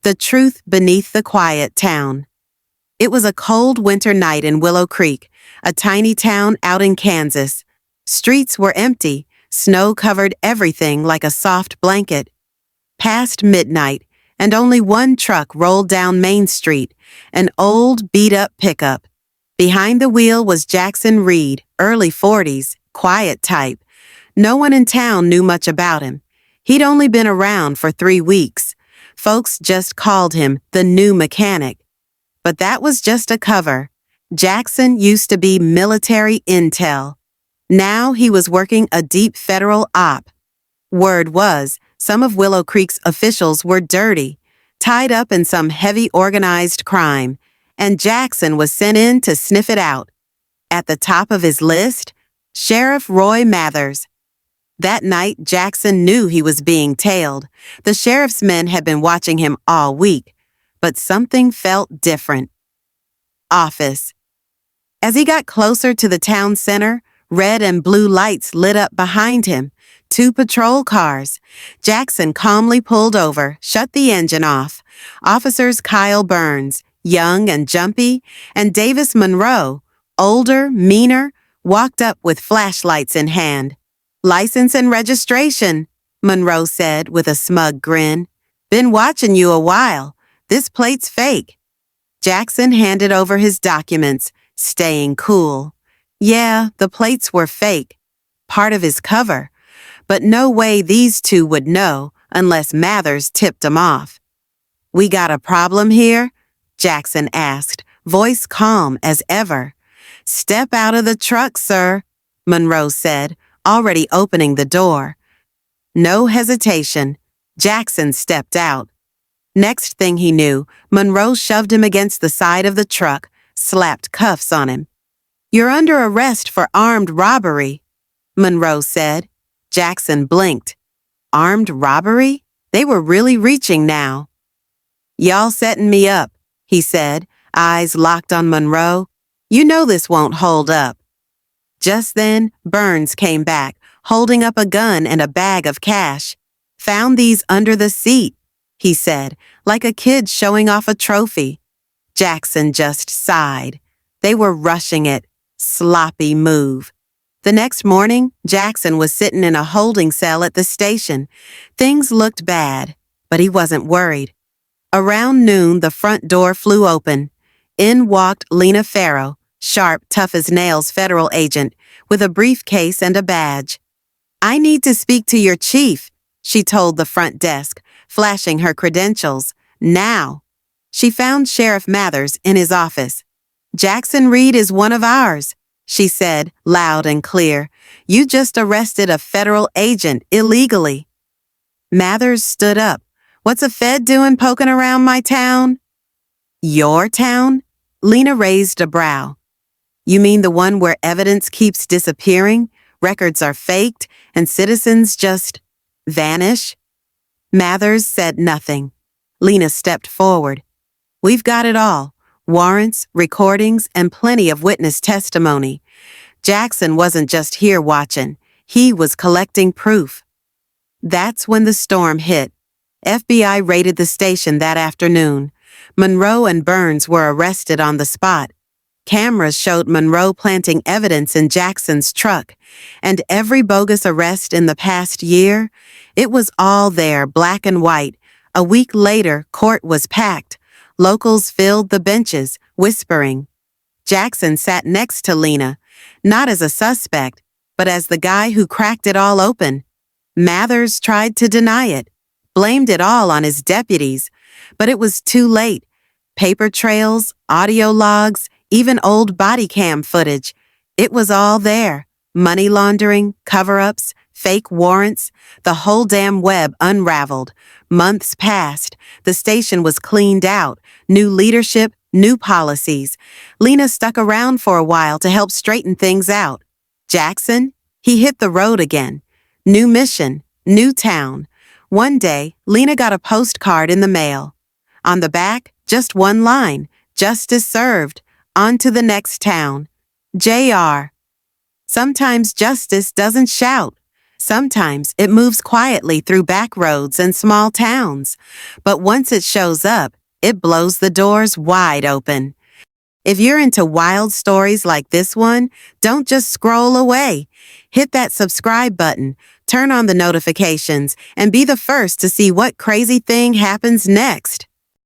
The truth beneath the quiet town. It was a cold winter night in Willow Creek, a tiny town out in Kansas. Streets were empty, snow covered everything like a soft blanket. Past midnight, and only one truck rolled down Main Street, an old, beat-up pickup. Behind the wheel was Jackson Reed, early 40s, quiet type. No one in town knew much about him. He'd only been around for 3 weeks. Folks just called him the new mechanic. But that was just a cover. Jackson used to be military intel. Now he was working a deep federal op. Word was, some of Willow Creek's officials were dirty, tied up in some heavy organized crime, and Jackson was sent in to sniff it out. At the top of his list, Sheriff Roy Mathers. That night, Jackson knew he was being tailed. The sheriff's men had been watching him all week, but something felt different. Office. As he got closer to the town center, red and blue lights lit up behind him. 2 patrol cars. Jackson calmly pulled over, shut the engine off. Officers Kyle Burns, young and jumpy, and Davis Monroe, older, meaner, walked up with flashlights in hand. "License and registration," Monroe said with a smug grin. "Been watching you a while. This plate's fake." Jackson handed over his documents, staying cool. Yeah, the plates were fake, part of his cover, but no way these two would know unless Mathers tipped them off. "We got a problem here?" Jackson asked, voice calm as ever. "Step out of the truck, sir," Monroe said, already opening the door. No hesitation. Jackson stepped out. Next thing he knew, Monroe shoved him against the side of the truck, slapped cuffs on him. "You're under arrest for armed robbery," Monroe said. Jackson blinked. Armed robbery? They were really reaching now. "Y'all setting me up," he said, eyes locked on Monroe. "You know this won't hold up." Just then, Burns came back, holding up a gun and a bag of cash. "Found these under the seat," he said, like a kid showing off a trophy. Jackson just sighed. They were rushing it. Sloppy move. The next morning, Jackson was sitting in a holding cell at the station. Things looked bad, but he wasn't worried. Around noon, the front door flew open. In walked Lena Farrow, sharp, tough as nails federal agent, with a briefcase and a badge. "I need to speak to your chief," she told the front desk, flashing her credentials. "Now." She found Sheriff Mathers in his office. "Jackson Reed is one of ours," she said, loud and clear. "You just arrested a federal agent illegally." Mathers stood up. "What's a Fed doing poking around my town?" "Your town?" Lena raised a brow. "You mean the one where evidence keeps disappearing, records are faked, and citizens just vanish?" Mathers said nothing. Lena stepped forward. "We've got it all. Warrants, recordings, and plenty of witness testimony. Jackson wasn't just here watching. He was collecting proof." That's when the storm hit. FBI raided the station that afternoon. Monroe and Burns were arrested on the spot. Cameras showed Monroe planting evidence in Jackson's truck, and every bogus arrest in the past year, it was all there, black and white. A week later, court was packed. Locals filled the benches, whispering. Jackson sat next to Lena, not as a suspect, but as the guy who cracked it all open. Mathers tried to deny it, blamed it all on his deputies, but it was too late. Paper trails, audio logs, even old body cam footage. It was all there. Money laundering, cover-ups, fake warrants, the whole damn web unraveled. Months passed. The station was cleaned out. New leadership, new policies. Lena stuck around for a while to help straighten things out. Jackson? He hit the road again. New mission, new town. One day, Lena got a postcard in the mail. On the back, just one line. Justice served. On to the next town. J.R. Sometimes justice doesn't shout. Sometimes it moves quietly through back roads and small towns, but once it shows up, it blows the doors wide open. If you're into wild stories like this one, don't just scroll away. Hit that subscribe button, turn on the notifications, and be the first to see what crazy thing happens next.